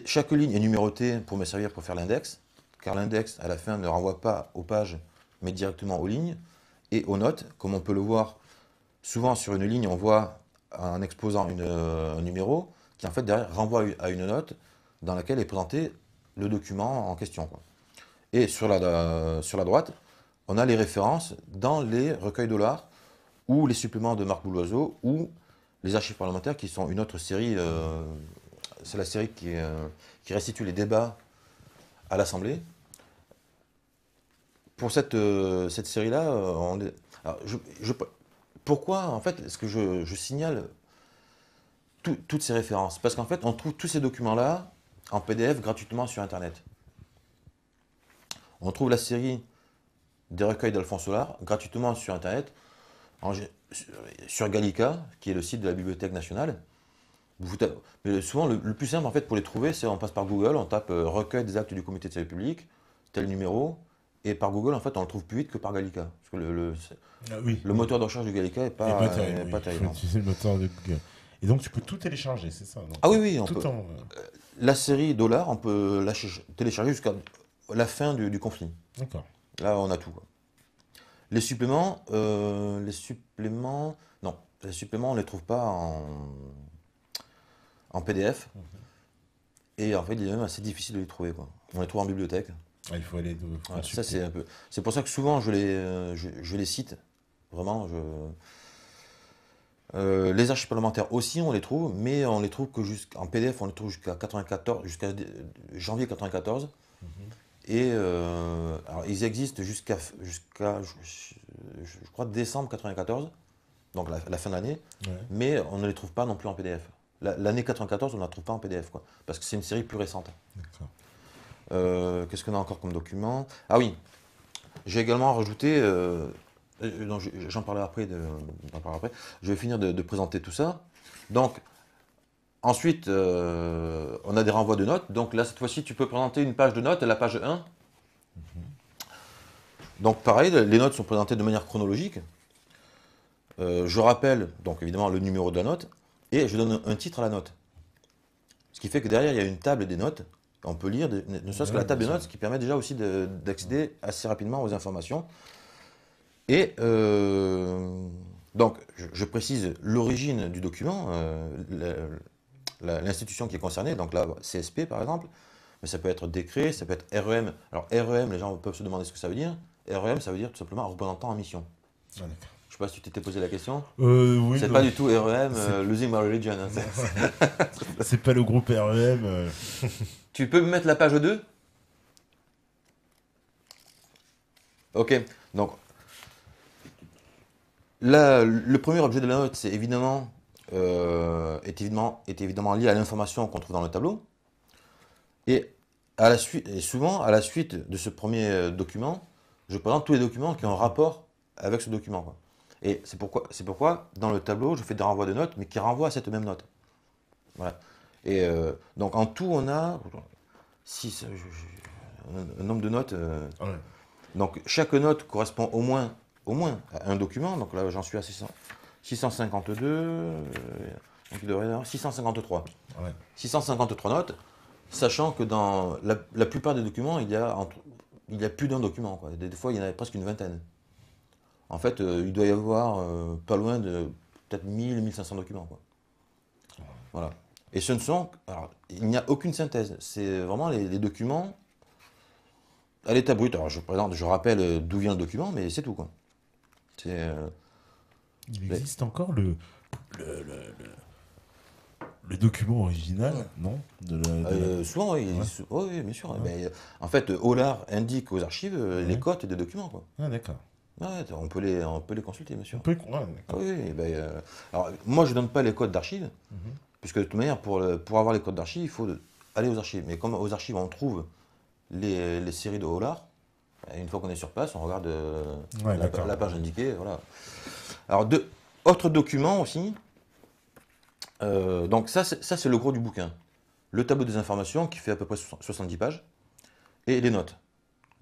chaque ligne est numérotée pour me servir pour faire l'index, car l'index, à la fin, ne renvoie pas aux pages, mais directement aux lignes et aux notes. Comme on peut le voir, souvent sur une ligne, on voit en exposant un numéro qui, en fait, derrière, renvoie à une note dans laquelle est présenté le document en question, quoi. Et sur la droite, on a les références dans les recueils dollars ou les suppléments de Marc Bouloiseau ou les archives parlementaires qui sont une autre série. C'est la série qui restitue les débats à l'Assemblée. Pour cette série-là, pourquoi, en fait, est-ce que je signale toutes ces références? Parce qu'en fait, on trouve tous ces documents-là en PDF gratuitement sur Internet. On trouve la série des recueils d'Alphonse Sollard gratuitement sur Internet, sur Gallica, qui est le site de la Bibliothèque nationale. Mais souvent, le plus simple en fait pour les trouver, c'est on passe par Google, on tape recueil des actes du comité de salut public, tel numéro, et par Google, en fait, on le trouve plus vite que par Gallica. Parce que le moteur de recherche du Gallica n'est pas, pas terrible. Il faut utiliser le moteur de Google. Et donc, tu peux tout télécharger, c'est ça? Donc, ah oui, on tout peut. en... La série Dollar, on peut la télécharger jusqu'à la fin du conflit. D'accord. Là, on a tout, quoi. Les suppléments, non, les suppléments, on les trouve pas en PDF. Et en fait, il est même assez difficile de les trouver, quoi. On les trouve en bibliothèque. Ah, il faut aller ça, c'est un peu. C'est pour ça que souvent je les cite. Vraiment, les archives parlementaires aussi, on les trouve, mais on les trouve que en PDF, on les trouve jusqu'à janvier 94. Et alors, ils existent jusqu'à je crois décembre 94, donc la fin de l'année, mais on ne les trouve pas non plus en PDF. L'année 94, on ne la trouve pas en PDF, quoi, parce que c'est une série plus récente. Qu'est-ce qu'on a encore comme document? Ah oui, j'ai également rajouté, j'en parlerai après, je vais finir de présenter tout ça. Donc, ensuite, on a des renvois de notes. Donc là, cette fois-ci, tu peux présenter une page de notes, la page 1. Donc pareil, les notes sont présentées de manière chronologique. Je rappelle, donc évidemment, le numéro de la note, et je donne un titre à la note. Ce qui fait que derrière, il y a une table des notes. On peut lire, ne serait-ce que la table des notes, ce qui permet déjà aussi d'accéder assez rapidement aux informations. Et donc, je précise l'origine du document, l'institution qui est concernée, donc là, CSP par exemple, mais ça peut être décret, ça peut être REM. Alors REM, les gens peuvent se demander ce que ça veut dire. REM, ça veut dire tout simplement représentant en mission. Ah, d'accord. Je ne sais pas si tu t'étais posé la question. Oui, c'est pas du tout REM, Losing My Religion. Hein, c'est pas le groupe REM. Tu peux me mettre la page 2? Ok, donc là, le premier objet de la note, c'est évidemment, est évidemment lié à l'information qu'on trouve dans le tableau. Et souvent, à la suite de ce premier document, je présente tous les documents qui ont un rapport avec ce document, quoi. Et c'est pourquoi, dans le tableau, je fais des renvois de notes, mais qui renvoient à cette même note. Voilà. Et donc, en tout, on a un nombre de notes. Donc, chaque note correspond au moins à un document. Donc là, j'en suis à 652. Donc, il devrait y avoir 653. 653 notes. Sachant que dans la plupart des documents, il y a plus d'un document, quoi. Des fois, il y en a presque une vingtaine. En fait, il doit y avoir pas loin de peut-être 1000-1500 documents, quoi. Voilà. Et ce ne sont... Alors, il n'y a aucune synthèse. C'est vraiment les documents à l'état brut. Alors, je rappelle d'où vient le document, mais c'est tout, quoi. Il existe encore le document original, non Souvent, oui, oui, bien sûr. Mais, en fait, Hollard indique aux archives les cotes des documents, quoi. Ah, d'accord. Ouais, on peut les consulter, bien sûr. Oui, alors, moi, je ne donne pas les codes d'archives, puisque de toute manière, pour avoir les codes d'archives, il faut aller aux archives. Mais comme aux archives, on trouve les séries de Hollard, une fois qu'on est sur place, on regarde la page indiquée. Voilà. Alors, autres documents aussi. Donc ça, c'est le gros du bouquin. Le tableau des informations qui fait à peu près 70 pages. Et les notes.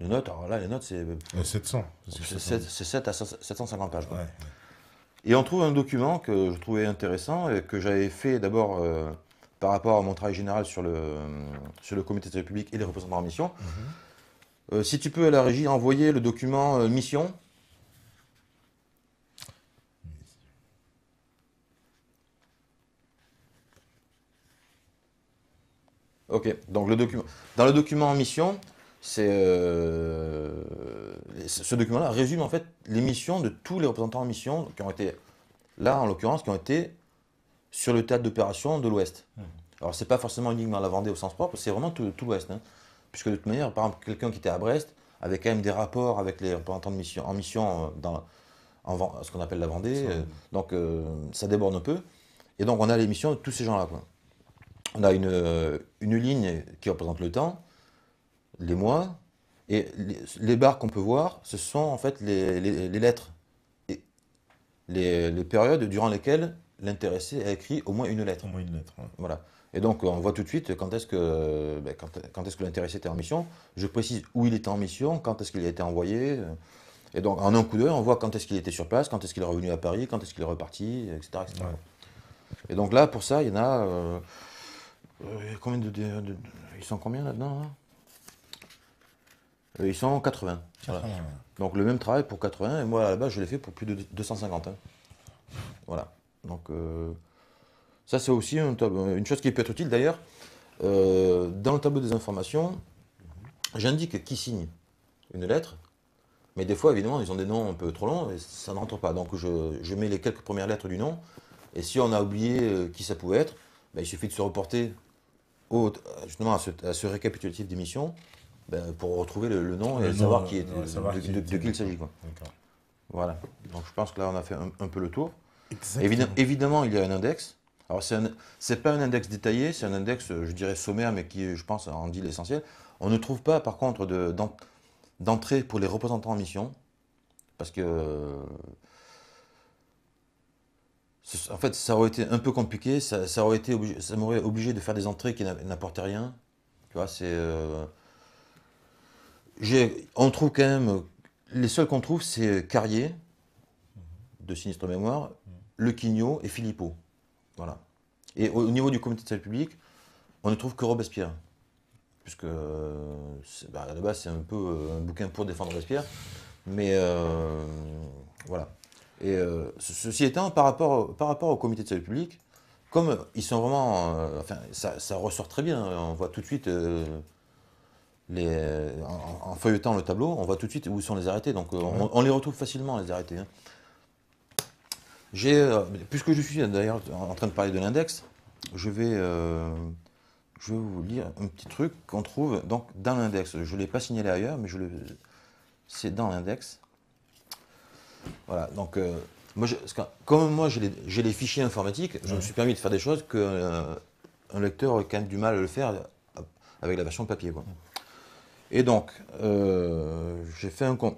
Les notes, alors là, les notes, c'est... 700. C'est 7 à 750 pages. Ouais. Et on trouve un document que je trouvais intéressant et que j'avais fait d'abord par rapport à mon travail général sur le comité de République et les représentants en mission. Si tu peux, à la régie, envoyer le document mission. Ok, donc dans le document en mission, ce document-là résume en fait les missions de tous les représentants en mission qui ont été, là en l'occurrence, qui ont été sur le théâtre d'opération de l'Ouest. Alors c'est pas forcément uniquement la Vendée au sens propre, c'est vraiment tout l'Ouest. Hein. Puisque de toute manière, par exemple, quelqu'un qui était à Brest avait quand même des rapports avec les représentants de mission, en mission dans ce qu'on appelle la Vendée, donc ça déborde un peu. Et donc on a les missions de tous ces gens-là, quoi. On a une ligne qui représente le temps, les mois, et les barres qu'on peut voir, ce sont en fait les lettres, et les périodes durant lesquelles l'intéressé a écrit au moins une lettre. Au moins une lettre. Ouais. Voilà. Et donc on voit tout de suite quand est-ce que, quand est-ce que l'intéressé était en mission. Je précise où il était en mission, quand est-ce qu'il a été envoyé. Et donc en un coup d'œil, on voit quand est-ce qu'il était sur place, quand est-ce qu'il est revenu à Paris, quand est-ce qu'il est reparti, etc. etc. Ouais. Et donc là, pour ça, il y en a... combien ils sont combien là-dedans, hein ils sont 80. Voilà. Donc le même travail pour 80, et moi là-bas je l'ai fait pour plus de 250. Hein. Voilà. Donc ça c'est aussi une chose qui peut être utile d'ailleurs. Dans le tableau des informations, j'indique qui signe une lettre, mais des fois évidemment ils ont des noms un peu trop longs et ça ne rentre pas. Donc je mets les quelques premières lettres du nom, et si on a oublié qui ça pouvait être, ben, il suffit de se reporter justement à ce récapitulatif d'émission pour retrouver le nom et savoir de qui il s'agit. Voilà. Donc je pense que là on a fait un peu le tour. Évidemment, il y a un index. Alors c'est pas un index détaillé, c'est un index, je dirais sommaire, mais qui, je pense, en dit l'essentiel. On ne trouve pas, par contre, d'entrée pour les représentants en mission, parce que en fait, ça aurait été un peu compliqué, ça m'aurait obligé de faire des entrées qui n'apportaient rien. Tu vois, on trouve quand même, les seuls qu'on trouve, c'est Carrier, de Sinistre Mémoire, Le Quignot et Philippot. Voilà. Et au niveau du comité de salut public, on ne trouve que Robespierre. Puisque, à la base, c'est un peu un bouquin pour défendre Robespierre. Mais voilà. Et ceci étant, par rapport au comité de salut public, comme ils sont vraiment... enfin, ça ressort très bien. On voit tout de suite... en feuilletant le tableau, on voit tout de suite où sont les arrêtés. Donc on les retrouve facilement, les arrêtés. Hein. Puisque je suis d'ailleurs en train de parler de l'index, je vais vous lire un petit truc qu'on trouve donc, dans l'index. Je ne l'ai pas signalé ailleurs, mais c'est dans l'index. Voilà, donc comme moi j'ai les fichiers informatiques, je me suis permis de faire des choses qu'un lecteur a quand même du mal à le faire avec la version papier. Quoi. Et donc, j'ai fait un compte.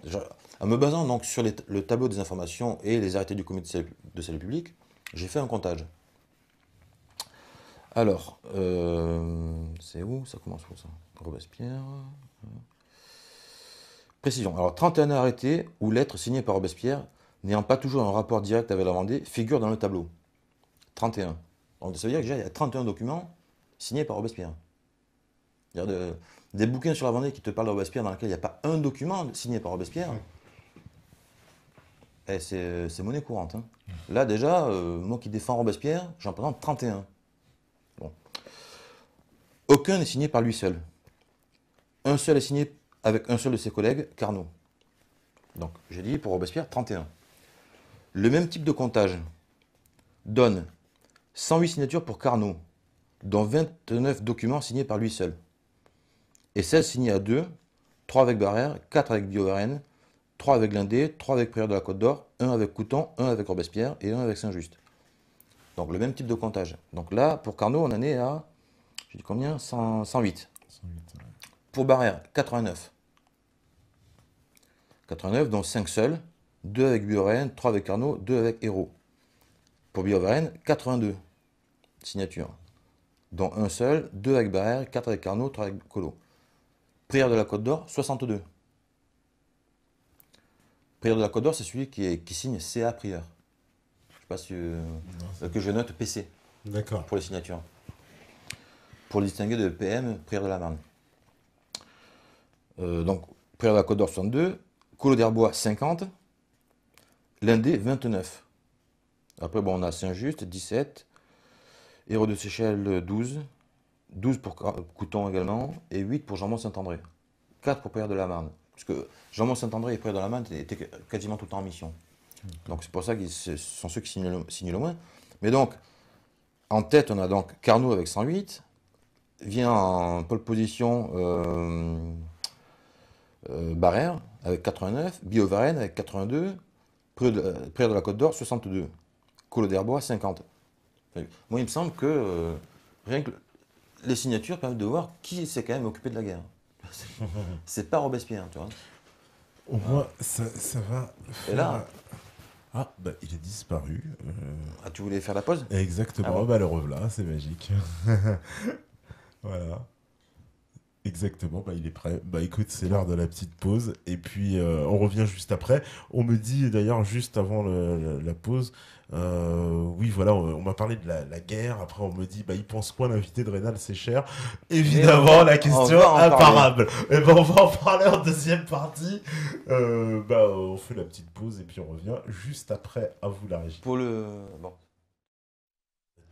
En me basant donc sur le tableau des informations et les arrêtés du comité de salut public, j'ai fait un comptage. Alors, c'est où ça commence pour ça Robespierre. Précision. Alors, 31 arrêtés ou lettres signées par Robespierre, n'ayant pas toujours un rapport direct avec la Vendée, figurent dans le tableau. 31. Donc, ça veut dire que déjà, il y a 31 documents signés par Robespierre. Des bouquins sur la Vendée qui te parlent de Robespierre dans lesquels il n'y a pas un document signé par Robespierre. Et c'est monnaie courante. Hein. Là, déjà, moi qui défends Robespierre, j'en présente 31. Bon. Aucun n'est signé par lui seul. Un seul est signé avec un seul de ses collègues, Carnot. Donc, j'ai dit pour Robespierre, 31. Le même type de comptage donne 108 signatures pour Carnot, dont 29 documents signés par lui seul. Et 16 signés à 2, 3 avec Barrère, 4 avec Billaud-Varenne, 3 avec Lindé, 3 avec Prieur de la Côte d'Or, 1 avec Couton, 1 avec Robespierre et 1 avec Saint-Just. Donc le même type de comptage. Donc là, pour Carnot, on en est à, j'ai dit combien 108. 108 ouais. Pour Barrère, 89. 89, dont 5 seuls, 2 avec Billaud-Varenne, 3 avec Carnot, 2 avec Hérault. Pour Billaud-Varenne, 82 signatures, dont 1 seul, 2 avec Barrère, 4 avec Carnot, 3 avec Collot. Prieur de la Côte d'Or, 62. Prieur de la Côte d'Or, c'est celui qui signe CA Prieur. Je ne sais pas si que je note PC. D'accord. Pour les signatures. pour le distinguer de PM, Prière de la Marne. Donc, Prière de la Côte d'Or 62, Colo d'Herbois 50, Lindé 29. Après, bon, on a Saint-Just 17, Héros de Séchelles 12, 12 pour Couton également, et 8 pour Jambon-Saint-André. 4 pour Prière de la Marne. Parce que Jambon-Saint-André et Prière de la Marne étaient quasiment tout le temps en mission. Donc c'est pour ça qu'ils sont ceux qui signent le moins. Mais donc, en tête, on a donc Carnot avec 108, vient en pole position Barrère avec 89, Bio-Varenne avec 82, Prière de la Côte d'Or 62, Colo d'Herbois 50. Moi, il me semble que rien que les signatures permettent de voir qui s'est quand même occupé de la guerre. C'est pas Robespierre, tu vois. Au moins, ça va faire... Et là... Ah, bah, il a disparu. Ah, tu voulais faire la pause? Exactement, Ah bon. bah, le revoilà, c'est magique. Voilà. Exactement, bah, il est prêt. Bah écoute, c'est l'heure de la petite pause. Et puis, on revient juste après. On me dit, d'ailleurs, juste avant la pause, oui, voilà, on m'a parlé de la guerre. Après, on me dit, bah, il pense quoi l'invité de Rénal, c'est cher. Évidemment, la question imparable. Et ben, on va en parler en deuxième partie. Bah, on fait la petite pause et puis on revient juste après. À vous la régie. Pour le... Bon.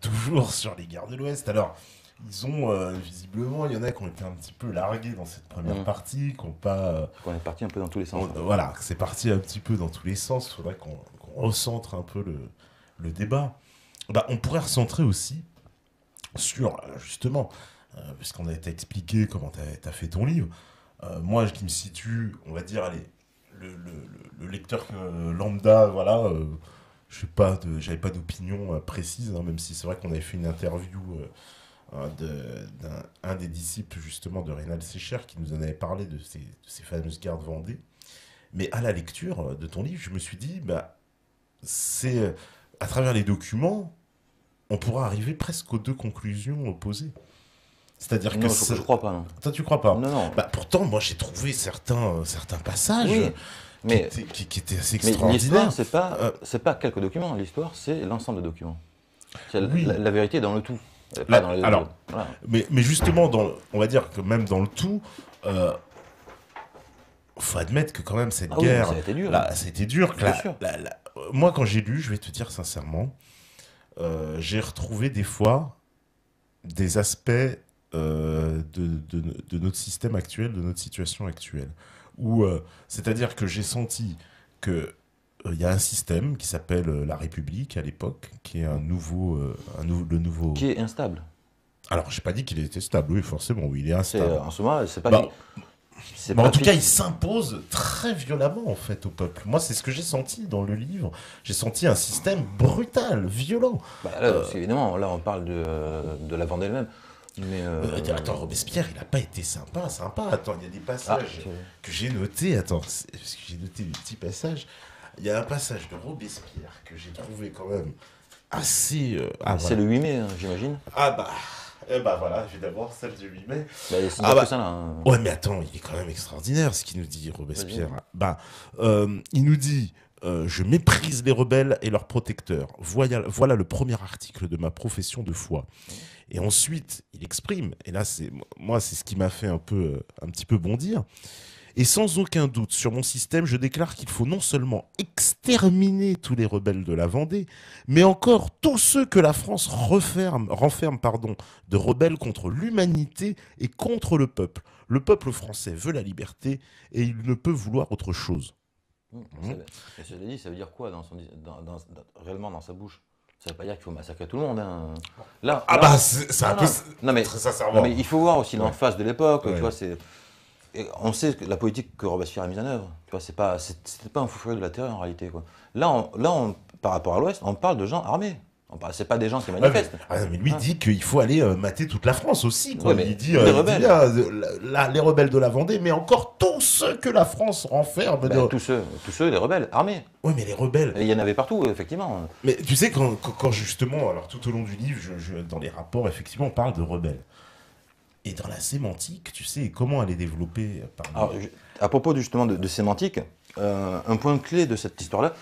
Toujours sur les guerres de l'Ouest. Alors, ils ont, visiblement, il y en a qui ont été un petit peu largués dans cette première partie, qui n'ont pas... On est parti un peu dans tous les sens. Voilà, c'est parti un petit peu dans tous les sens. Il faudrait qu'on recentre un peu le débat. Bah, on pourrait recentrer aussi sur, justement, puisqu'on a été expliqué comment tu as fait ton livre, moi, qui me situe, on va dire, allez, le lecteur lambda, voilà... j'avais pas d'opinion précise, hein, même si c'est vrai qu'on avait fait une interview d'un des disciples justement de Rénal Sécher qui nous en avait parlé de ces fameuses guerres de Vendée. Mais à la lecture de ton livre, je me suis dit, bah, c'est à travers les documents, on pourra arriver presque aux deux conclusions opposées. C'est-à-dire que je crois pas, non. Toi, tu crois pas? Non, non. Bah, pourtant, moi, j'ai trouvé certains passages. Oui. Mais qui était assez extraordinaire. L'histoire, c'est pas quelques documents. L'histoire, c'est l'ensemble des documents. Oui. La vérité est dans le tout. Pas dans les... Alors, voilà. mais justement, on va dire que même dans le tout, faut admettre que quand même cette guerre, oui, ça a été dur. Là, ça a été dur. Bien sûr. Moi, quand j'ai lu, je vais te dire sincèrement, j'ai retrouvé des fois des aspects de notre système actuel, de notre situation actuelle. C'est-à-dire que j'ai senti que il y a un système qui s'appelle la République à l'époque, qui est le nouveau... Qui est instable. Alors, j'ai pas dit qu'il était stable, oui, forcément, oui, il est instable. En ce moment, c'est pas... Bah, c'est mais pas en tout cas, il s'impose très violemment, en fait, au peuple. Moi, c'est ce que j'ai senti dans le livre. J'ai senti un système brutal, violent. Bah, là, évidemment, là, on parle de la Vendée elle-même. Mais attends, Robespierre, il n'a pas été sympa. Attends, il y a des passages que j'ai notés. Attends, parce que j'ai noté des petits passages. Il y a un passage de Robespierre que j'ai trouvé quand même assez... c'est le 8 mai, hein, j'imagine. Voilà, évidemment, celle du 8 mai. Que ça, là, hein. Ouais, mais attends, il est quand même extraordinaire ce qu'il nous dit, Robespierre. Il nous dit... je méprise les rebelles et leurs protecteurs. Voilà le premier article de ma profession de foi. Et ensuite, il exprime, et là, c'est ce qui m'a fait un petit peu bondir. Et sans aucun doute, sur mon système, je déclare qu'il faut non seulement exterminer tous les rebelles de la Vendée, mais encore tous ceux que la France renferme de rebelles contre l'humanité et contre le peuple. Le peuple français veut la liberté et il ne peut vouloir autre chose. Cela dit, ça veut dire quoi réellement dans sa bouche? Ça ne veut pas dire qu'il faut massacrer tout le monde. Hein. C'est un peu... Non, mais, très sincèrement. Non, mais il faut voir aussi l'emphase de l'époque. Tu vois, et on sait que la politique que Robespierre a mise en œuvre. Tu vois, c'était pas un fou furieux de la terreur en réalité. Quoi. Là, par rapport à l'Ouest, on parle de gens armés. C'est pas des gens qui manifestent. Mais lui dit qu'il faut aller mater toute la France aussi. Quoi. Ouais, il dit les rebelles. Les rebelles de la Vendée, mais encore tous ceux que la France renferme. Tous ceux, les rebelles, armés. Oui, mais les rebelles. Et il y en avait partout, effectivement. Mais tu sais, quand justement, alors tout au long du livre, dans les rapports, effectivement, on parle de rebelles. Et dans la sémantique, tu sais, comment elle est développée à propos justement de sémantique, un point clé de cette histoire-là,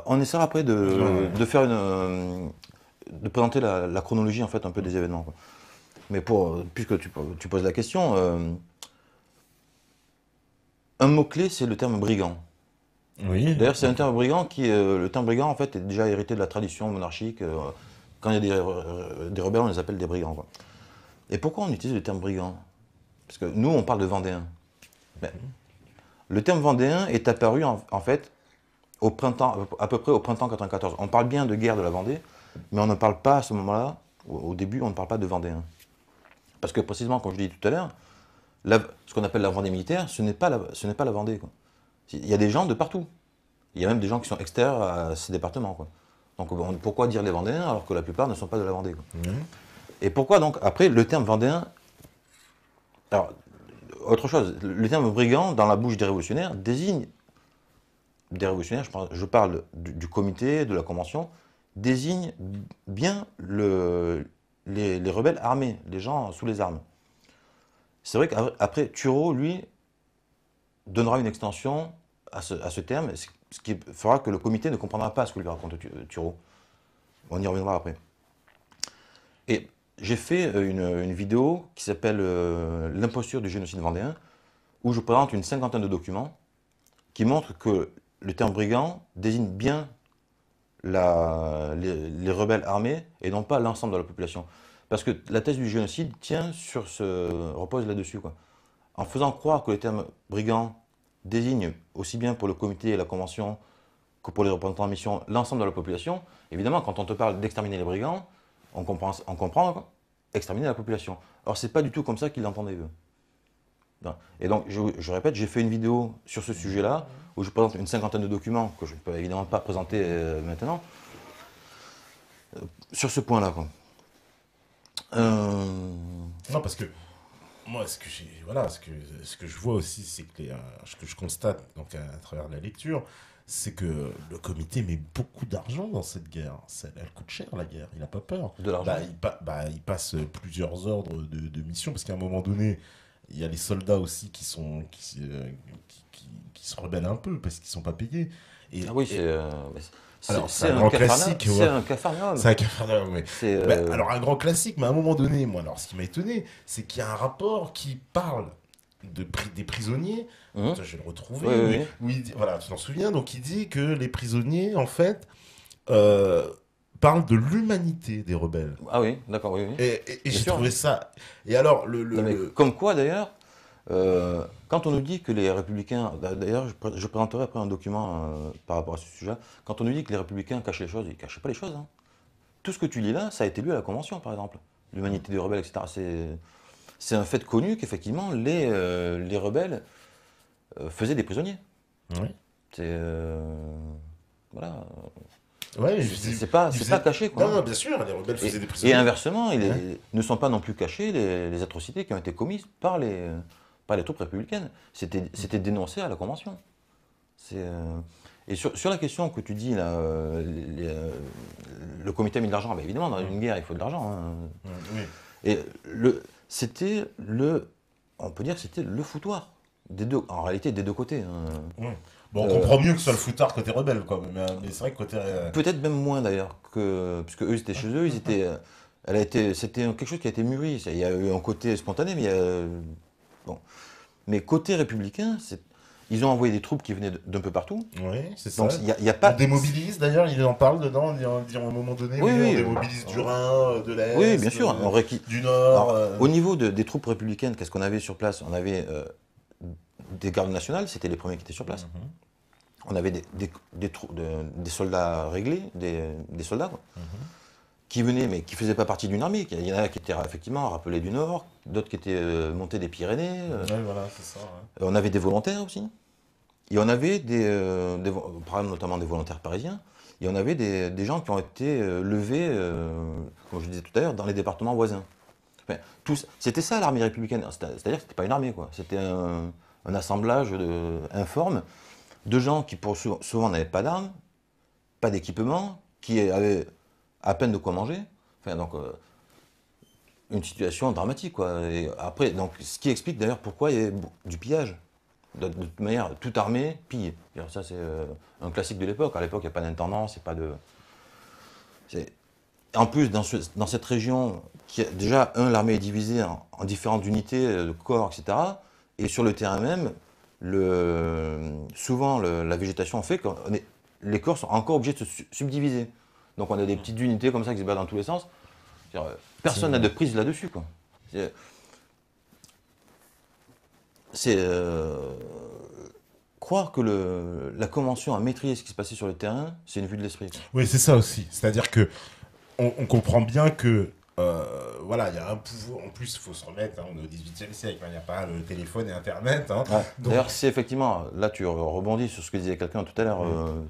on essaiera après de faire de présenter la chronologie en fait un peu des événements. Quoi. Mais puisque tu poses la question, un mot-clé, c'est le terme brigand. Oui. D'ailleurs, c'est un terme brigand le terme brigand, en fait, est déjà hérité de la tradition monarchique. Quand il y a des rebelles, on les appelle des brigands, quoi. Et pourquoi on utilise le terme brigand? Parce que nous, on parle de Vendéens. Mais le terme Vendéen est apparu, en fait, au printemps, à peu près au printemps 94. On parle bien de guerre de la Vendée, mais on ne parle pas à ce moment-là, au début, on ne parle pas de Vendéens. Parce que précisément, comme je l'ai dit tout à l'heure, ce qu'on appelle la Vendée militaire, ce n'est pas la Vendée, quoi. Il y a des gens de partout. Il y a même des gens qui sont extérieurs à ces départements, quoi. Donc pourquoi dire les Vendéens alors que la plupart ne sont pas de la Vendée, quoi. Et pourquoi donc, après, le terme Vendéen... Alors, autre chose, le terme brigand, dans la bouche des révolutionnaires, désigne... Des révolutionnaires, je parle du comité, de la convention, désigne bien les rebelles armés, les gens sous les armes. C'est vrai qu'après, Turreau, lui, donnera une extension à ce terme, ce qui fera que le comité ne comprendra pas ce que lui raconte Turreau. On y reviendra après. Et j'ai fait une vidéo qui s'appelle L'imposture du génocide vendéen, où je présente une cinquantaine de documents qui montrent que le terme brigand désigne bien les rebelles armés et non pas l'ensemble de la population. Parce que la thèse du génocide repose là-dessus, quoi. En faisant croire que le terme brigand désigne aussi bien pour le comité et la convention que pour les représentants en mission l'ensemble de la population, évidemment, quand on te parle d'exterminer les brigands, on comprend quoi, exterminer la population. Or, c'est pas du tout comme ça qu'ils l'entendaient, eux. Et donc, je répète, j'ai fait une vidéo sur ce sujet-là, où je présente une cinquantaine de documents, que je ne peux évidemment pas présenter maintenant, sur ce point-là, quoi. Non, parce que moi, ce que je vois aussi, c'est que ce que je constate donc, à travers la lecture, c'est que le comité met beaucoup d'argent dans cette guerre. Elle coûte cher, la guerre. Il n'a pas peur. De l'argent. Il passe plusieurs ordres de missions, parce qu'à un moment donné, il y a les soldats aussi qui se rebellent un peu, parce qu'ils ne sont pas payés. Ah oui, c'est un grand classique. C'est un cafarnaum. C'est un cafarnaum, oui. Alors, un grand classique, mais à un moment donné, moi, alors, ce qui m'a étonné, c'est qu'il y a un rapport qui parle des prisonniers. Je vais le retrouver. Où il dit, voilà, tu t'en souviens. Donc, il dit que les prisonniers, en fait, parlent de l'humanité des rebelles. Ah oui, d'accord, oui. Et j'ai trouvé ça. Et alors, comme quoi, d'ailleurs, quand on nous dit que les républicains, d'ailleurs je présenterai après un document par rapport à ce sujet, quand on nous dit que les républicains cachent les choses, ils ne cachaient pas les choses, hein. Tout ce que tu lis là, ça a été lu à la Convention, par exemple. L'humanité des rebelles, etc. C'est un fait connu qu'effectivement, les rebelles faisaient des prisonniers. Oui. Voilà. Ouais, c'est pas caché, quoi. Non, bien sûr, les rebelles faisaient des prisonniers. Et inversement, ne sont pas non plus cachés les atrocités qui ont été commises par les troupes républicaines. C'était dénoncé à la Convention. Et sur la question que tu dis, là, le comité a mis de l'argent, évidemment, dans une guerre, il faut de l'argent, hein. Oui. Et on peut dire que c'était le foutoir, en réalité, des deux côtés, hein. Oui. Bon, on comprend mieux que ce soit le foutard côté rebelle, quoi. Mais c'est vrai que côté... Peut-être même moins, d'ailleurs, puisque eux, ils étaient chez eux, c'était quelque chose qui a été mûri. Il y a eu un côté spontané, mais bon. Mais côté républicain, ils ont envoyé des troupes qui venaient d'un peu partout. Oui, c'est ça. Donc il y a pas. On démobilise, d'ailleurs, il en parle dedans, on dit à un moment donné, oui, on démobilise du Rhin, de l'Est, oui, bien sûr, du Nord. Alors, au niveau des troupes républicaines, qu'est-ce qu'on avait sur place? On avait des gardes nationales, c'était les premiers qui étaient sur place. On avait des soldats réglés, des soldats, quoi, qui venaient, mais qui ne faisaient pas partie d'une armée. Il y en a qui étaient effectivement rappelés du Nord, d'autres qui étaient montés des Pyrénées. Oui, voilà, c'est ça. Ouais. On avait des volontaires aussi. Et on avait notamment des volontaires parisiens. Et on avait des gens qui ont été levés, comme je disais tout à l'heure, dans les départements voisins. Enfin, c'était ça l'armée républicaine. C'est-à-dire que ce n'était pas une armée, quoi. C'était un assemblage informe de gens qui souvent n'avaient pas d'armes, pas d'équipement, qui avaient à peine de quoi manger. Enfin, donc, une situation dramatique, quoi. Et après, donc, ce qui explique d'ailleurs pourquoi il y a du pillage. De toute manière, toute armée pille. Ça, c'est un classique de l'époque. À l'époque, il n'y a pas d'intendance, il n'y a pas de... en plus, dans cette région, déjà, l'armée est divisée en différentes unités de corps, etc. Et sur le terrain même, souvent, la végétation fait que les corps sont encore obligés de se subdiviser. Donc on a des petites unités comme ça qui se battent dans tous les sens. Personne n'a de prise là-dessus, quoi. C'est croire que la Convention a maîtrisé ce qui se passait sur le terrain, c'est une vue de l'esprit. Oui, c'est ça aussi. C'est-à-dire que on comprend bien que voilà, il y a un pouvoir. En plus, il faut se remettre, hein, on est au XVIIIe siècle, il n'y a pas le téléphone et Internet. Hein, ouais. donc... D'ailleurs, c'est effectivement, là tu rebondis sur ce que disait quelqu'un tout à l'heure,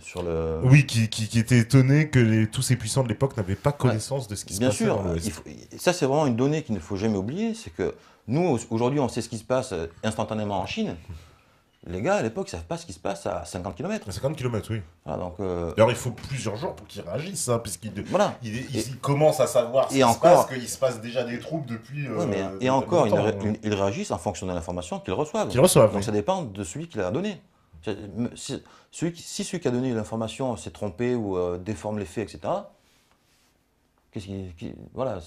sur le... Oui, qui était étonné que tous ces puissants de l'époque n'avaient pas connaissance de ce qui se passait dans l'Ouest. Bien sûr, ça c'est vraiment une donnée qu'il ne faut jamais oublier, c'est que nous, aujourd'hui, on sait ce qui se passe instantanément en Chine. Les gars, à l'époque, ils ne savent pas ce qui se passe à 50 km. À 50 km, oui. Voilà, donc, d'ailleurs, il faut plusieurs jours pour qu'ils réagissent, hein, puisqu'ils voilà. ils commencent à savoir ce qui se passe, qu'il se passe déjà des troupes depuis. Et encore, ils réagissent en fonction de l'information qu'ils reçoivent. Donc oui. ça dépend de celui qui l'a donné. Si celui qui a donné l'information s'est trompé ou déforme les faits, etc., voilà,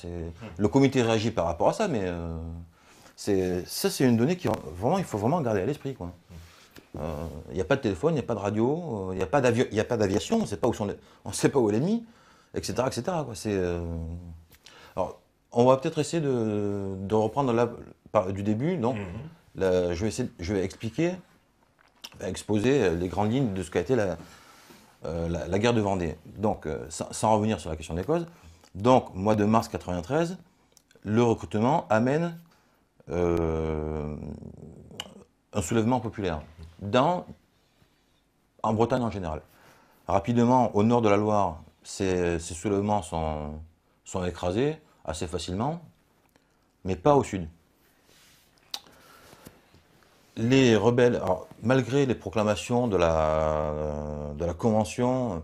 le comité réagit par rapport à ça, mais c'est une donnée il faut vraiment garder à l'esprit, quoi. Il n'y a pas de téléphone, il n'y a pas de radio, il n'y a pas d'aviation, on ne sait pas où est l'ennemi, etc., etc., quoi. Alors, on va peut-être essayer de reprendre du début. Donc, je vais exposer les grandes lignes de ce qu'a été la guerre de Vendée. Donc, sans revenir sur la question des causes. Donc, mois de mars 93, le recrutement amène un soulèvement populaire en Bretagne en général. Rapidement, au nord de la Loire, ces soulèvements sont écrasés assez facilement, mais pas au sud. Les rebelles, alors, malgré les proclamations de la Convention,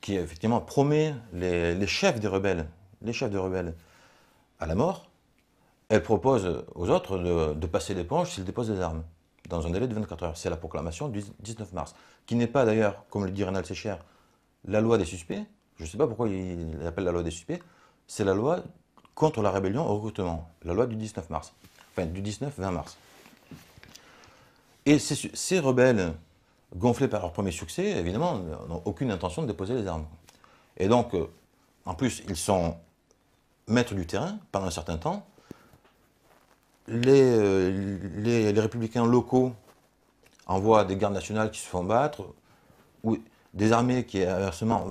qui effectivement promet les chefs des rebelles à la mort, elle propose aux autres de passer l'éponge s'ils déposent des armes, dans un délai de 24 heures. C'est la proclamation du 19 mars, qui n'est pas d'ailleurs, comme le dit Reynald Sécher, la loi des suspects. Je ne sais pas pourquoi il l'appelle la loi des suspects. C'est la loi contre la rébellion au recrutement, la loi du 19 mars, enfin du 19-20 mars. Et ces rebelles, gonflés par leur premier succès, évidemment, n'ont aucune intention de déposer les armes. Et donc, en plus, ils sont maîtres du terrain pendant un certain temps. Les républicains locaux envoient des gardes nationales qui se font battre, ou des armées qui, inversement,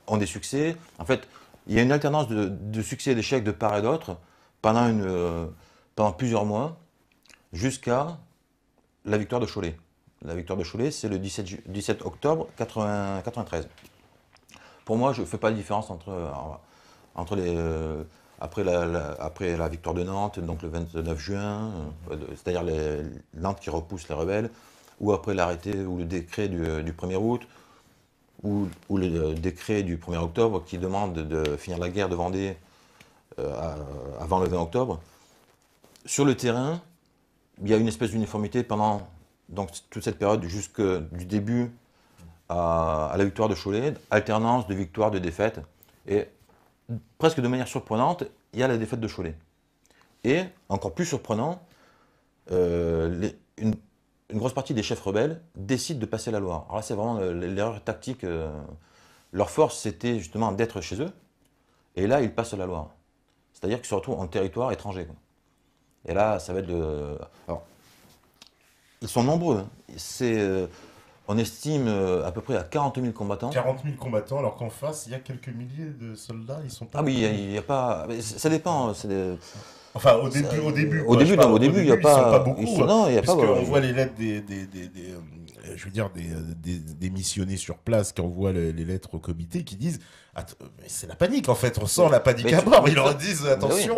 ont des succès. En fait, il y a une alternance de succès et d'échecs de part et d'autre pendant plusieurs mois, jusqu'à la victoire de Cholet. La victoire de Cholet, c'est le 17 octobre 93. Pour moi, je ne fais pas de différence entre après la victoire de Nantes, donc le 29 juin, c'est-à-dire Nantes qui repousse les rebelles, ou après l'arrêté ou le décret du 1er août, ou le décret du 1er octobre qui demande de finir la guerre de Vendée avant le 20 octobre. Sur le terrain, il y a une espèce d'uniformité pendant toute cette période, du début à la victoire de Cholet, alternance de victoires, de défaites. Et presque de manière surprenante, il y a la défaite de Cholet. Et, encore plus surprenant, une grosse partie des chefs rebelles décident de passer la Loire. Alors là, c'est vraiment l'erreur tactique. Leur force, c'était justement d'être chez eux. Et là, ils passent la Loire. C'est-à-dire qu'ils se retrouvent en territoire étranger, quoi. Et là, ça va être Alors, ils sont nombreux. On estime à peu près à 40 000 combattants. 40 000 combattants, alors qu'en face, il y a quelques milliers de soldats. Ils sont pas. Ah oui, il n'y a pas. Ça dépend. Enfin, au début, il n'y a pas. Ils sont pas beaucoup. Non, il n'y a pas. On voit les lettres des missionnaires sur place qui envoient les lettres au comité qui disent c'est la panique en fait, on sent la panique à bord. Ils leur disent attention,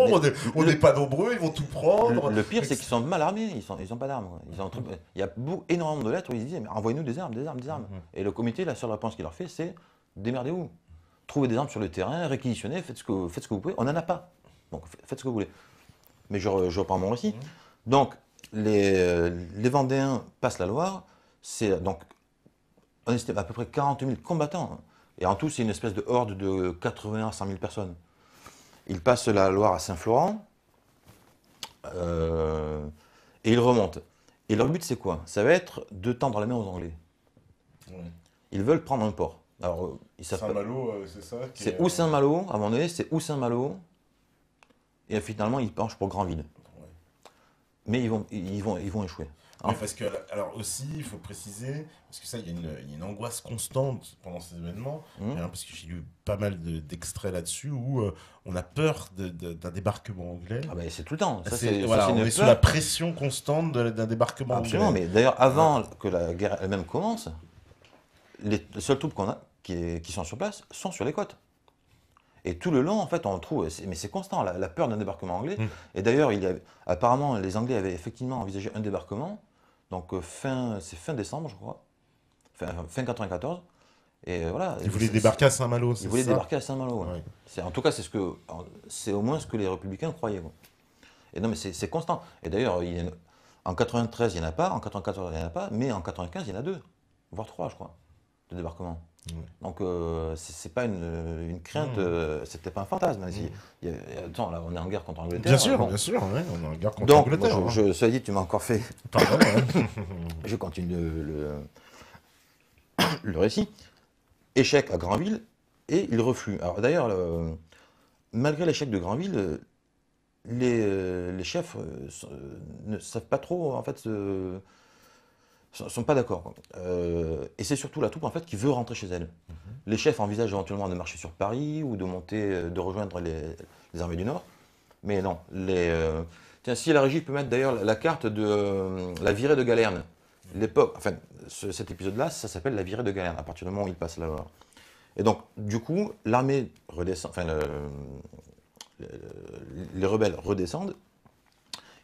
on n'est pas nombreux, ils vont tout prendre. Le pire, c'est qu'ils sont mal armés, ils n'ont pas d'armes. Il y a énormément de lettres où ils disent mais envoyez-nous des armes. Et le comité, la seule réponse qu'il leur fait, c'est démerdez-vous. Trouvez des armes sur le terrain, réquisitionnez, faites ce que vous pouvez. On n'en a pas. Donc faites ce que vous voulez. Mais je reprends mon récit. Donc les Vendéens passent la Loire. Donc, on estime à peu près 40 000 combattants. Et en tout, c'est une espèce de horde de 80 à 100 000 personnes. Ils passent la Loire à Saint-Florent et ils remontent. Et leur but, c'est quoi? Ça va être de tendre la main aux Anglais. Ouais. Ils veulent prendre un port. Alors, ils savent pas. Saint-Malo, c'est ça C'est ou Saint-Malo, à un moment donné, c'est ou Saint-Malo, et finalement, ils penchent pour Granville. Ouais. Mais ils vont échouer. Oui, parce que, alors aussi, il faut préciser, parce que ça, il y a une angoisse constante pendant ces événements, parce que j'ai lu pas mal d'extraits là-dessus où on a peur d'un débarquement anglais. Ah ben, c'est tout le temps. Voilà, on est sous la pression constante d'un débarquement Absolument, anglais. mais d'ailleurs, avant que la guerre elle-même commence, les seules troupes qu'on a qui sont sur place sont sur les côtes. Et tout le long, en fait, on trouve, mais c'est constant, la peur d'un débarquement anglais. Et d'ailleurs, apparemment, les Anglais avaient effectivement envisagé un débarquement, donc c'est fin décembre, je crois, fin 94. Et voilà. Ils voulaient débarquer à Saint-Malo, c'est ça? Ils voulaient débarquer à Saint-Malo. Ouais. Ouais. En tout cas, c'est au moins ce que les républicains croyaient. Quoi. Et non, mais c'est constant. Et d'ailleurs, en 93, il n'y en a pas, en 94, il n'y en a pas, mais en 95, il y en a 2, voire 3, je crois, de débarquement. Donc, c'est pas une crainte, c'était pas un fantasme. Attends, là, on est en guerre contre l'Angleterre. Bien sûr, bien sûr, ouais, on est en guerre contre l'Angleterre. Donc, cela dit, tu m'as encore fait. Pardon, ouais. Je continue le récit. Échec à Granville, et il reflue. Alors, d'ailleurs, malgré l'échec de Granville, les chefs ne savent pas trop, en fait, sont pas d'accord. Et c'est surtout la troupe en fait qui veut rentrer chez elle. Les chefs envisagent éventuellement de marcher sur Paris ou de monter, de rejoindre les armées du Nord. Mais non. Tiens, si la régie peut mettre d'ailleurs la carte de la virée de Galerne. L'époque, enfin, cet épisode-là, ça s'appelle la virée de Galerne, à partir du moment où il passe la Loire. Et donc, du coup, l'armée redescend, enfin, les rebelles redescendent.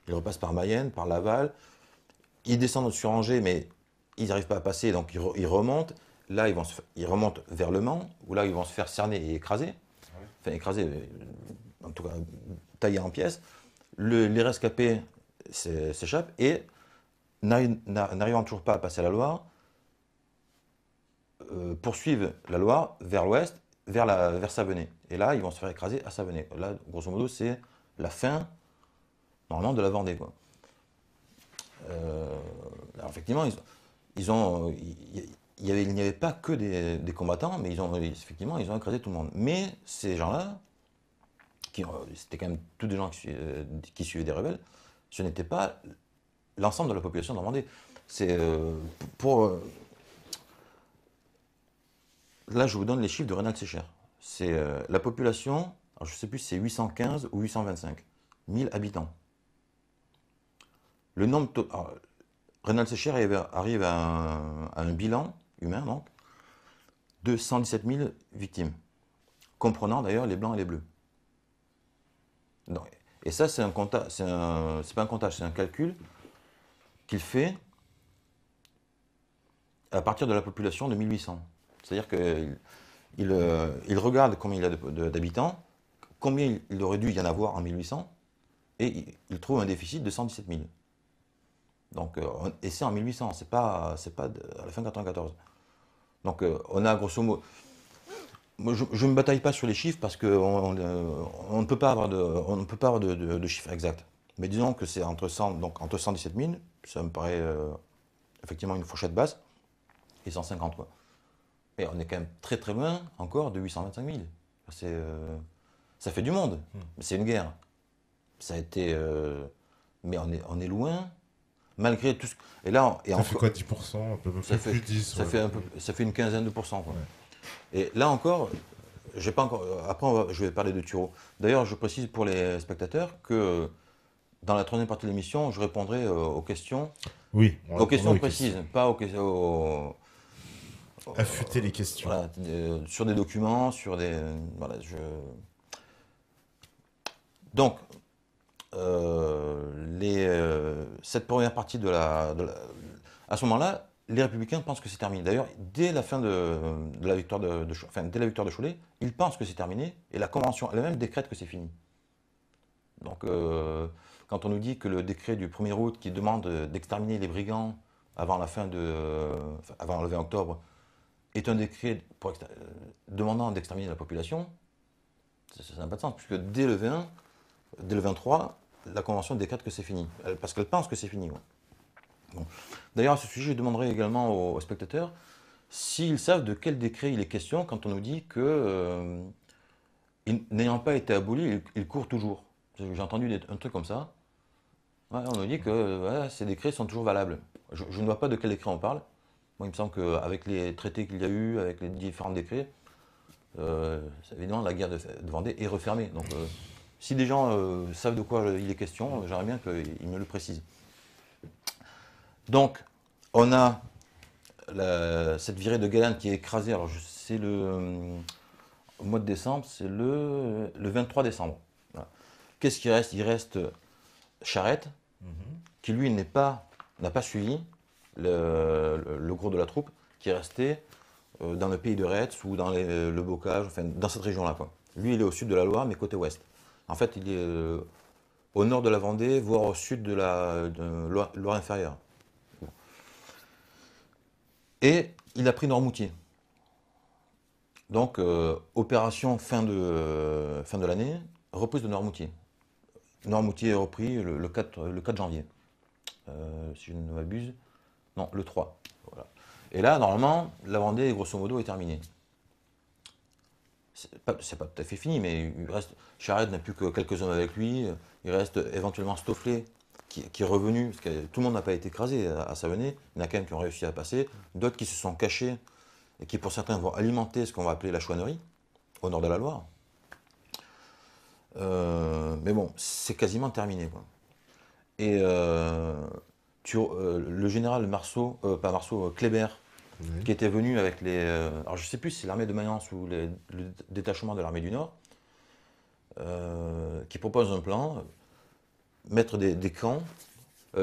Ils repassent par Mayenne, par Laval. Ils descendent sur Angers, mais ils n'arrivent pas à passer, donc ils remontent. Là, ils remontent vers Le Mans, où là, ils vont se faire cerner et écraser. Enfin, écraser, en tout cas, tailler en pièces. Les rescapés s'échappent et, n'arrivant toujours pas à passer la Loire, poursuivent la Loire vers l'ouest, vers Savenay. Et là, ils vont se faire écraser à Savenay. Là, grosso modo, c'est la fin, normalement, de la Vendée, quoi. Alors effectivement, il n'y avait pas que des combattants, mais effectivement, ils ont écrasé tout le monde. Mais ces gens-là, c'était quand même tous des gens qui suivaient des rebelles, ce n'était pas l'ensemble de la population normandie. C'est là, je vous donne les chiffres de Reynald Sécher. C'est la population, alors je ne sais plus si c'est 815 ou 825 000 habitants. Le nombre Reynald Sécher arrive à un bilan humain, donc, de 117 000 victimes, comprenant d'ailleurs les blancs et les bleus. Donc, et ça, c'est un comptage, c'est pas un comptage, c'est un calcul qu'il fait à partir de la population de 1800. C'est-à-dire qu'il regarde combien il y a d'habitants, combien il aurait dû y en avoir en 1800, et il trouve un déficit de 117 000. Donc, et c'est en 1800, c'est pas à la fin de 94. Donc, on a grosso modo. Moi, je ne me bataille pas sur les chiffres parce qu'on ne peut pas avoir de chiffres exacts. Mais disons que c'est entre 117 000, ça me paraît effectivement une fourchette basse, et 150, quoi. Et on est quand même très très loin encore de 825 000. Ça fait du monde, mais c'est une guerre. Ça a été. Mais on est loin. Malgré tout ce... Et là, ça fait quoi, 10%? Un peu plus 10, ça fait une quinzaine de pourcents. Quoi. Ouais. Et là encore, j'ai pas encore... Après, je vais parler de Turreau. D'ailleurs, je précise pour les spectateurs que dans la troisième partie de l'émission, je répondrai aux questions. Oui. Aux questions précises, pas aux questions... Affûter les questions. Voilà, sur des documents, sur des... Voilà, Donc... cette première partie à ce moment-là, les Républicains pensent que c'est terminé. D'ailleurs, dès la fin de la victoire dès la victoire de Cholet, ils pensent que c'est terminé et la Convention elle-même décrète que c'est fini. Donc, quand on nous dit que le décret du 1er août qui demande d'exterminer les brigands avant le 20 octobre est un décret demandant d'exterminer la population, ça n'a pas de sens, puisque dès le 23, la Convention décrète que c'est fini, parce qu'elle pense que c'est fini. Ouais. Bon. D'ailleurs, à ce sujet, je demanderai également aux spectateurs s'ils savent de quel décret il est question quand on nous dit que, n'ayant pas été aboli, il court toujours. J'ai entendu un truc comme ça. Ouais, on nous dit que ces décrets sont toujours valables. Je ne vois pas de quel décret on parle. Moi, il me semble qu'avec les traités qu'il y a eu, avec les différents décrets, évidemment, la guerre de Vendée est refermée. Donc, si des gens savent de quoi il est question, j'aimerais bien qu'ils me le précisent. Donc, on a cette virée de Galanne qui est écrasée. Alors, c'est au mois de décembre, c'est le 23 décembre. Voilà. Qu'est-ce qui reste? Il reste Charette, qui lui n'a pas suivi le gros de la troupe, qui est resté dans le pays de Retz ou dans le Bocage, enfin dans cette région-là. Lui, il est au sud de la Loire, mais côté ouest. En fait, il est au nord de la Vendée, voire au sud de la Loire inférieure. Et il a pris Noirmoutier. Donc, opération fin de l'année, reprise de Noirmoutier. Noirmoutier est repris le 4 janvier, si je ne m'abuse. Non, le 3. Voilà. Et là, normalement, la Vendée, grosso modo, est terminée. C'est pas tout à fait fini, mais il reste. Charette n'a plus que quelques hommes avec lui. Il reste éventuellement Stofflet, qui est revenu, parce que tout le monde n'a pas été écrasé à Savenay. Il y en a quand même qui ont réussi à passer. D'autres qui se sont cachés et qui, pour certains, vont alimenter ce qu'on va appeler la chouannerie, au nord de la Loire. Mais bon, c'est quasiment terminé, quoi. Et le général Kléber, qui était venu avec les... alors je ne sais plus si c'est l'armée de Mayence ou le détachement de l'armée du Nord, qui propose un plan, mettre des camps.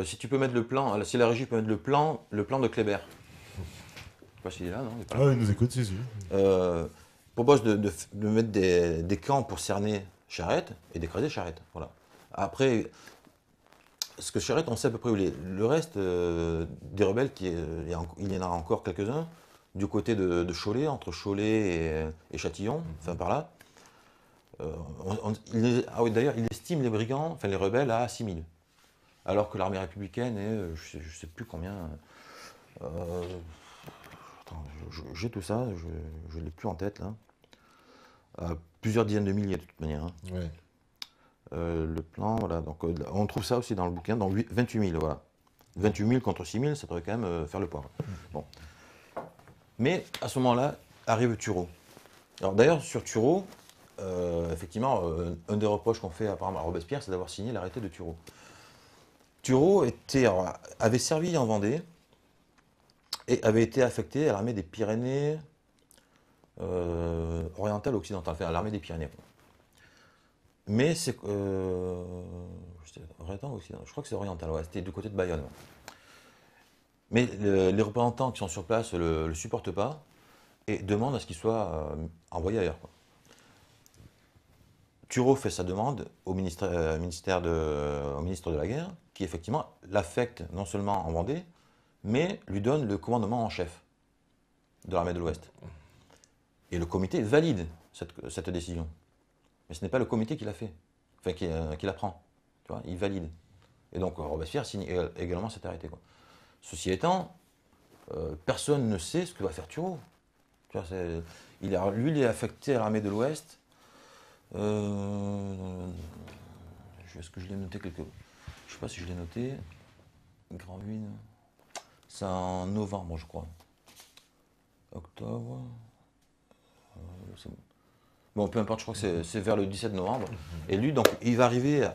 Si tu peux mettre le plan, si la régie peut mettre le plan de Kléber. Je ne sais pas s'il est là, non? Ah oui, il nous écoute, c'est sûr. Propose de mettre des camps pour cerner Charette et d'écraser Charette. Voilà. Après, ce que Charette, on sait à peu près où il est. Le reste des rebelles, il y en a encore quelques-uns, du côté de Cholet, entre Cholet et Châtillon, enfin par là. D'ailleurs, il estime les brigands, enfin les rebelles, à 6 000. Alors que l'armée républicaine est, je ne sais plus combien. J'ai tout ça, je ne l'ai plus en tête là. Plusieurs dizaines de milliers de toute manière. Hein. Ouais. Le plan, voilà, donc on trouve ça aussi dans le bouquin, donc 28 000, voilà. 28 000 contre 6 000, ça devrait quand même faire le poids. Bon. Mais à ce moment-là, arrive Turreau. Alors d'ailleurs, sur Turreau, effectivement, un des reproches qu'on fait apparemment à Robespierre, c'est d'avoir signé l'arrêté de Turreau. Turreau avait servi en Vendée et avait été affecté à l'armée des Pyrénées orientales occidentales, enfin à l'armée des Pyrénées. Mais c'est oriental ou occidental, je crois que c'est oriental, ouais, c'était du côté de Bayonne. Ouais. Mais les représentants qui sont sur place le supportent pas et demandent à ce qu'il soit envoyé ailleurs. Quoi. Turreau fait sa demande au ministre de la Guerre, qui effectivement l'affecte non seulement en Vendée, mais lui donne le commandement en chef de l'armée de l'Ouest. Et le comité valide cette décision. Mais ce n'est pas le comité qui l'a fait, enfin qui la prend. Tu vois, il valide. Et donc Robespierre signe également cet arrêté. Quoi. Ceci étant, personne ne sait ce que va faire Turreau. Tu vois, lui, il est affecté à l'armée de l'Ouest. Est-ce que je l'ai noté quelque... Je ne sais pas si je l'ai noté. Grand Ruine. C'est en novembre, je crois. Octobre. C'est bon. Bon, peu importe, je crois que c'est vers le 17 novembre. Et lui, donc, il va arriver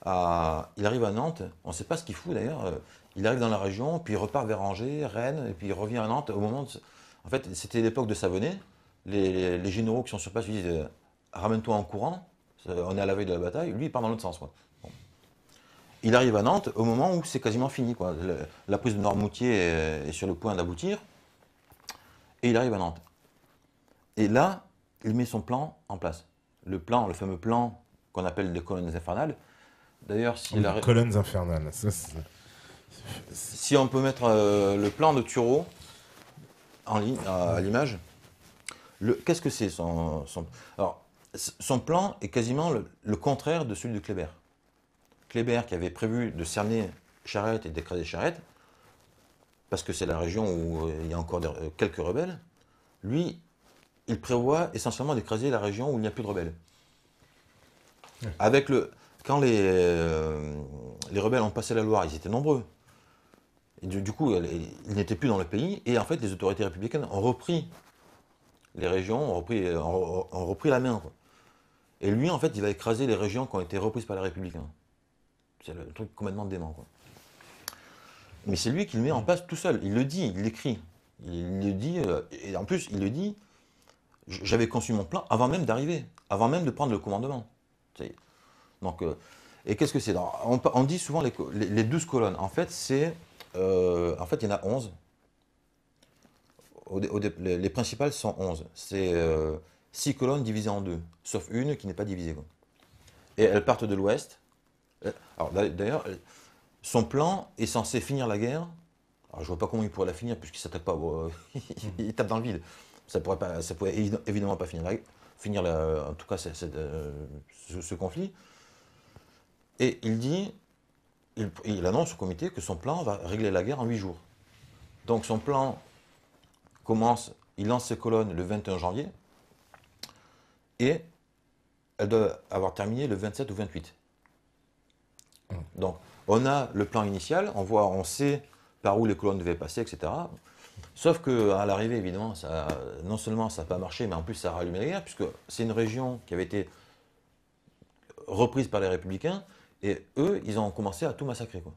il arrive à Nantes. On ne sait pas ce qu'il fout d'ailleurs. Il arrive dans la région, puis il repart vers Angers, Rennes, et puis il revient à Nantes. Au moment en fait, c'était l'époque de Savenay. Les généraux qui sont sur place lui disent ramène-toi en courant. On est à la veille de la bataille. Lui, il part dans l'autre sens. Quoi. Bon. Il arrive à Nantes au moment où c'est quasiment fini. Quoi. La prise de Noirmoutier est sur le point d'aboutir. Et il arrive à Nantes. Et là, il met son plan en place. Le fameux plan qu'on appelle les colonnes infernales. D'ailleurs, colonnes infernales. Ça, si on peut mettre le plan de Turreau en ligne, à l'image. Qu'est-ce que c'est Alors, son plan est quasiment le contraire de celui de Kléber. Kléber, qui avait prévu de cerner Charette et d'écraser Charette, parce que c'est la région où il y a encore quelques rebelles, lui, il prévoit essentiellement d'écraser la région où il n'y a plus de rebelles. Ouais. Quand les rebelles ont passé la Loire, ils étaient nombreux. Et du coup, ils n'étaient plus dans le pays, et en fait, les autorités républicaines ont repris les régions, ont repris la main, quoi. Et lui, en fait, il va écraser les régions qui ont été reprises par les républicains. C'est le truc complètement dément, quoi. Mais c'est lui qui le met en place tout seul. Il le dit, il l'écrit. Il le dit, et en plus, il le dit, j'avais conçu mon plan avant même d'arriver, avant même de prendre le commandement. Donc, et qu'est-ce que c'est? On dit souvent les 12 colonnes. En fait, il y en a 11. Les principales sont 11. C'est 6 colonnes divisées en 2, sauf une qui n'est pas divisée, quoi. Et elles partent de l'ouest. Alors d'ailleurs, son plan est censé finir la guerre. Alors je vois pas comment il pourrait la finir puisqu'il s'attaque pas. Il tape dans le vide. Ça pourrait évidemment pas finir en tout cas ce conflit. Et il annonce au comité que son plan va régler la guerre en 8 jours. Donc son plan commence, il lance ses colonnes le 21 janvier et elle doit avoir terminé le 27 ou 28. Donc on a le plan initial, on sait par où les colonnes devaient passer, etc. Sauf qu'à l'arrivée, évidemment, non seulement ça n'a pas marché, mais en plus ça a rallumé la guerre, puisque c'est une région qui avait été reprise par les républicains, et eux, ils ont commencé à tout massacrer, quoi.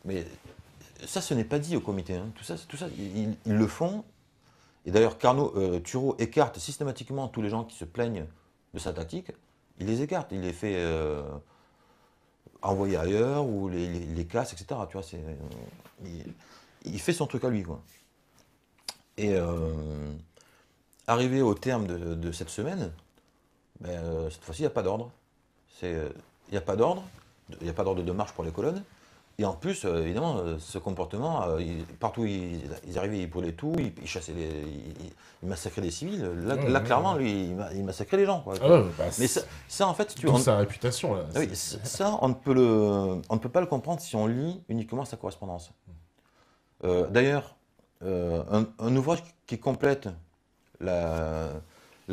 Mais ça, ce n'est pas dit au comité, hein. Tout ça, ils le font. Et d'ailleurs, Turreau écarte systématiquement tous les gens qui se plaignent de sa tactique. Il les écarte, il les fait envoyer ailleurs, ou les casse, etc. Tu vois, il fait son truc à lui, quoi. Et arrivé au terme de cette semaine, cette fois-ci, il n'y a pas d'ordre. Il n'y a pas d'ordre, il n'y a pas d'ordre de marche pour les colonnes. Et en plus, évidemment, ce comportement, partout où ils arrivaient, ils brûlaient tout, ils chassaient ils massacraient les civils. Là clairement, lui, il massacrait les gens, quoi. Mais ça, en fait, sa réputation, là. Oui, ça, on ne peut pas le comprendre si on lit uniquement sa correspondance. D'ailleurs, un ouvrage qui complète la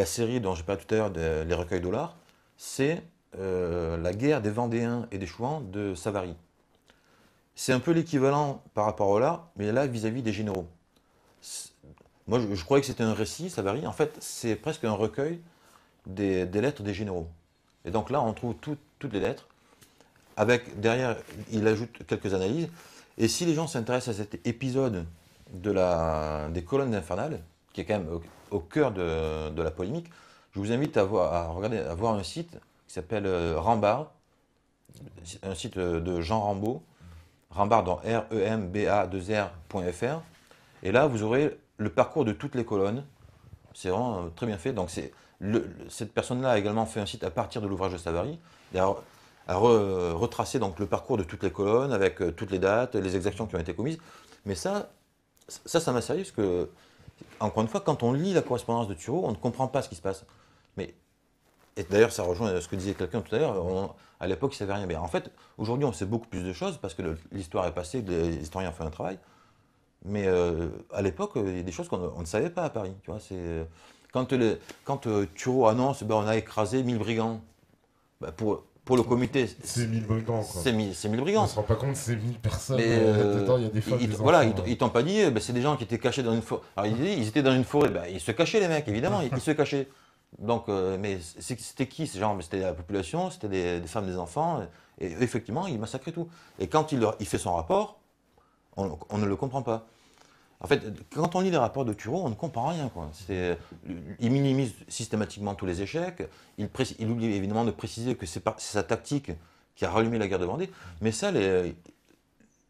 série dont j'ai parlé tout à l'heure, les recueils d'Ollard, c'est La guerre des Vendéens et des Chouans de Savary. C'est un peu l'équivalent par rapport à Ollard, mais là vis-à-vis des généraux. Moi, je croyais que c'était un récit, Savary. En fait, c'est presque un recueil des lettres des généraux. Et donc là, on trouve toutes les lettres. Derrière, il ajoute quelques analyses. Et si les gens s'intéressent à cet épisode des colonnes infernales, qui est quand même au cœur de la polémique, je vous invite à voir un site qui s'appelle Rambard, un site de Jean Rambaud, Rambard dans REMBA2R.fr. Et là, vous aurez le parcours de toutes les colonnes. C'est vraiment très bien fait. Donc, cette personne-là a également fait un site à partir de l'ouvrage de Savary. Il a retracé donc le parcours de toutes les colonnes avec toutes les dates, les exactions qui ont été commises. Mais ça m'a servi parce que, encore une fois, quand on lit la correspondance de Turreau, on ne comprend pas ce qui se passe. Et d'ailleurs, ça rejoint ce que disait quelqu'un tout à l'heure. À l'époque, il ne savait rien. Mais en fait, aujourd'hui, on sait beaucoup plus de choses parce que l'histoire est passée, les historiens ont fait un travail. Mais à l'époque, il y a des choses qu'on ne savait pas à Paris. Tu vois, quand Turreau annonce on a écrasé 1000 brigands, pour le comité. C'est 1000 brigands, quoi. C'est 1000 brigands. On ne se rend pas compte, c'est 1000 personnes. Dedans, il y a des femmes, des voilà, enfants, ils t'ont pas dit, c'est des gens qui étaient cachés dans une forêt. Alors, ils étaient dans une forêt, ils se cachaient, les mecs, évidemment, ils se cachaient. Donc, mais c'était qui ces gens? C'était la population, c'était des femmes, des enfants. Et effectivement, ils massacraient tout. Et quand il fait son rapport, on ne le comprend pas. En fait, quand on lit les rapports de Turreau, on ne comprend rien, quoi. Il minimise systématiquement tous les échecs. Il oublie évidemment de préciser que c'est sa tactique qui a rallumé la guerre de Vendée. Mais ça,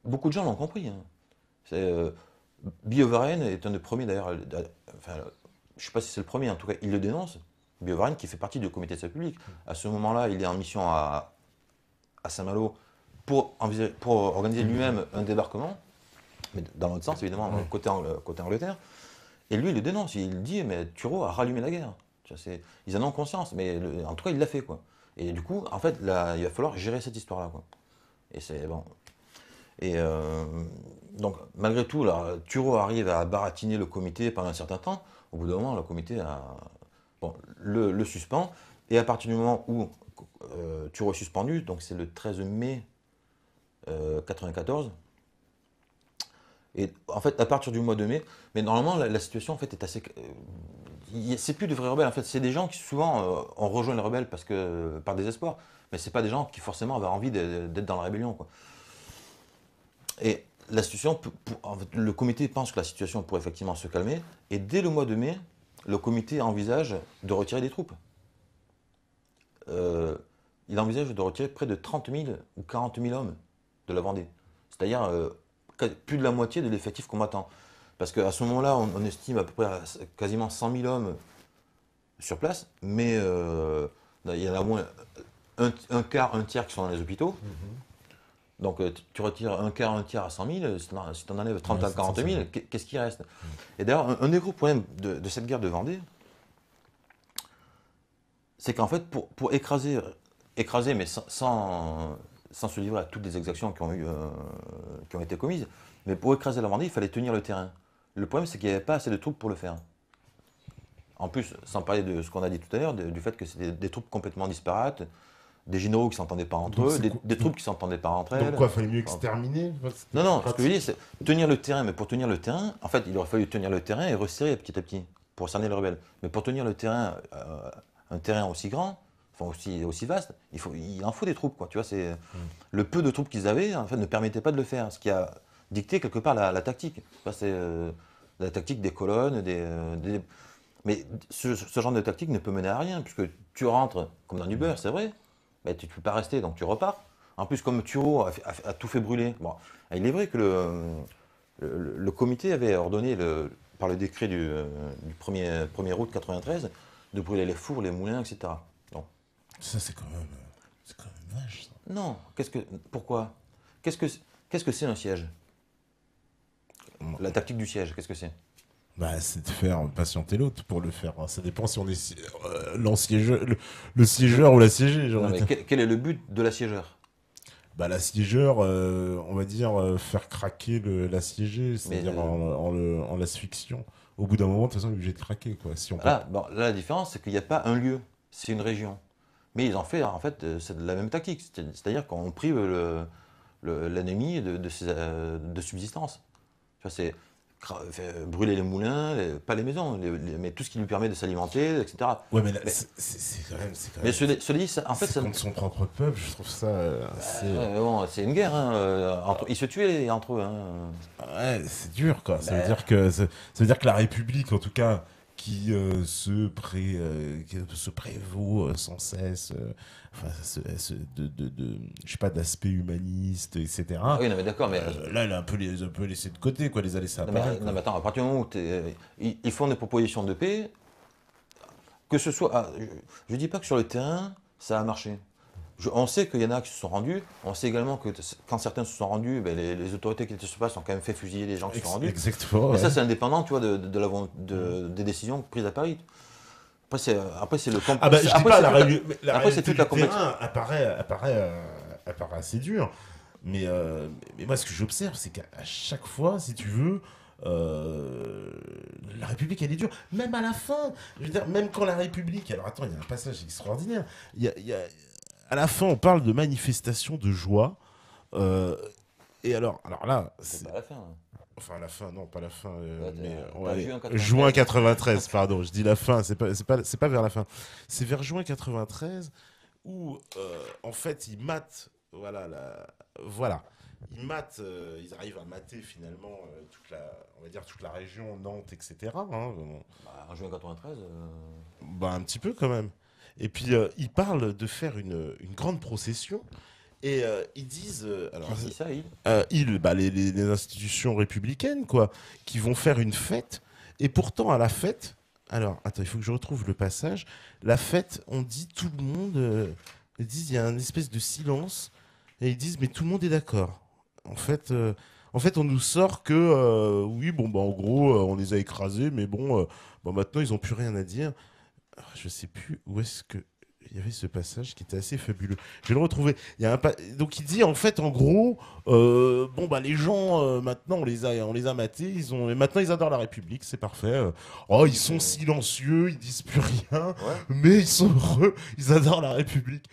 beaucoup de gens l'ont compris, hein. Billaud-Varenne est un des premiers, d'ailleurs. Enfin, je ne sais pas si c'est le premier, en tout cas, il le dénonce. Billaud-Varenne, qui fait partie du comité de salut public. À ce moment-là, il est en mission à Saint-Malo pour organiser lui-même un débarquement. mais dans l'autre sens, évidemment, côté Angleterre. Et lui, il le dénonce, il dit, mais Turreau a rallumé la guerre. Tu vois, ils en ont conscience, mais en tout cas, il l'a fait, quoi. Et du coup, en fait, là, il va falloir gérer cette histoire-là, quoi. Et c'est bon. Et donc, malgré tout, là, Turreau arrive à baratiner le comité pendant un certain temps. Au bout d'un moment, le comité le suspend. Et à partir du moment où Turreau est suspendu, donc c'est le 13 mai 94. Et en fait, à partir du mois de mai, mais normalement, la situation en fait est assez. C'est plus de vrais rebelles. En fait, c'est des gens qui souvent ont rejoint les rebelles par désespoir, mais c'est pas des gens qui forcément avaient envie d'être dans la rébellion, quoi. Et la situation, en fait, le comité pense que la situation pourrait effectivement se calmer, et dès le mois de mai, le comité envisage de retirer des troupes. Il envisage de retirer près de 30 000 ou 40 000 hommes de la Vendée. C'est-à-dire plus de la moitié de l'effectif combattant. Parce qu'à ce moment-là, on estime à peu près quasiment 100 000 hommes sur place, mais il y en a au moins un quart, un tiers qui sont dans les hôpitaux. Donc tu retires un quart, un tiers à 100 000, si tu en enlèves 30 à 40 000, qu'est-ce qui reste? Et d'ailleurs, un des gros problèmes de cette guerre de Vendée, c'est qu'en fait, pour écraser, mais sans se livrer à toutes les exactions qui ont été commises, mais pour écraser la Vendée, il fallait tenir le terrain. Le problème, c'est qu'il n'y avait pas assez de troupes pour le faire. En plus, sans parler de ce qu'on a dit tout à l'heure, du fait que c'était des troupes complètement disparates, des généraux qui ne s'entendaient pas entre eux, des troupes qui ne s'entendaient pas entre elles. Donc quoi, il fallait mieux exterminer? Non, ce que je veux dire, c'est tenir le terrain. Mais pour tenir le terrain, en fait, il aurait fallu tenir le terrain et resserrer petit à petit pour cerner les rebelles. Mais pour tenir le terrain, un terrain aussi grand, enfin aussi vaste, il en faut des troupes, quoi. Tu vois, le peu de troupes qu'ils avaient, en fait, ne permettait pas de le faire. Ce qui a dicté quelque part la tactique. C'est la tactique des colonnes, mais ce genre de tactique ne peut mener à rien, puisque tu rentres comme dans du beurre, c'est vrai, mais tu ne peux pas rester, donc tu repars. En plus, comme Turreau a tout fait brûler, bon, il est vrai que le comité avait ordonné, par le décret du 1er août 93, de brûler les fours, les moulins, etc. Bon. Ça, c'est quand même vache, ça. Non, pourquoi? Qu'est-ce que c'est un siège? La tactique du siège, qu'est-ce que c'est? Bah, c'est de faire patienter l'autre pour le faire. Ça dépend si on est le siégeur ou l'assiégé. Non, mais quel est le but de l'assiégeur? Bah, l'assiégeur, on va dire, faire craquer l'assiégé, c'est-à-dire en l'asphyxiant. Au bout d'un moment, de toute façon, il est obligé de craquer, quoi. Là, la différence, c'est qu'il n'y a pas un lieu, c'est une région. Mais ils ont fait, en fait, c'est la même tactique. C'est-à-dire qu'on prive l'ennemi de subsistance. Tu vois, c'est brûler les moulins, pas les maisons, mais tout ce qui lui permet de s'alimenter, etc. Ouais, mais là, c'est quand même. Mais cela dit, en fait, c'est contre son propre peuple, je trouve ça. c'est une guerre, hein, ils se tuaient entre eux. Hein. Ouais, c'est dur, quoi. Ça veut dire que la République, en tout cas, qui se prévaut sans cesse, je sais pas, d'aspect humaniste, etc. Ah oui, non, mais d'accord, mais là, elle a un peu laissé de côté, quoi, les a laissés apparaître. Non, mais attends, à partir du moment où ils font des propositions de paix, que ce soit, je ne dis pas que sur le terrain, ça a marché. On sait qu'il y en a qui se sont rendus. On sait également que quand certains se sont rendus, ben, les autorités qui étaient sur place ont quand même fait fusiller les gens qui se sont rendus. Exactement. Mais ça, c'est indépendant, tu vois, des décisions prises à Paris. Après, c'est le Ah bah, je dis pas, après, c'est toute la complexité. apparaît assez dur. Mais moi, ce que j'observe, c'est qu'à chaque fois, si tu veux, la République, elle est dure. Même à la fin, je veux dire, même quand la République... Alors attends, il y a un passage extraordinaire. À la fin, on parle de manifestation de joie. Et alors là... C'est pas à la fin. Enfin, la fin, non, pas la fin. Juin 93, pardon. Je dis la fin, c'est pas vers la fin. C'est vers juin 93 où, en fait, ils matent. Voilà. Ils arrivent à mater finalement toute la région, Nantes, etc. Hein. En juin 93 Un petit peu quand même. Et puis, ils parlent de faire une grande procession. Et ils disent, les institutions républicaines, quoi, qui vont faire une fête. Et pourtant, à la fête, alors, attends, il faut que je retrouve le passage. La fête, on dit tout le monde, ils disent, il y a une espèce de silence, et ils disent, mais tout le monde est d'accord. En fait, En fait, on nous sort que, oui, bon, bah, en gros, on les a écrasés, mais bon, bon maintenant, ils n'ont plus rien à dire. Alors, je sais plus où est-ce que. Il y avait ce passage qui était assez fabuleux. Je vais le retrouver. Il y a donc il dit en fait en gros, bon bah les gens maintenant on les a matés, et maintenant ils adorent la République, c'est parfait. Oh ils sont silencieux, ils disent plus rien, Ouais. mais ils sont heureux, ils adorent la République.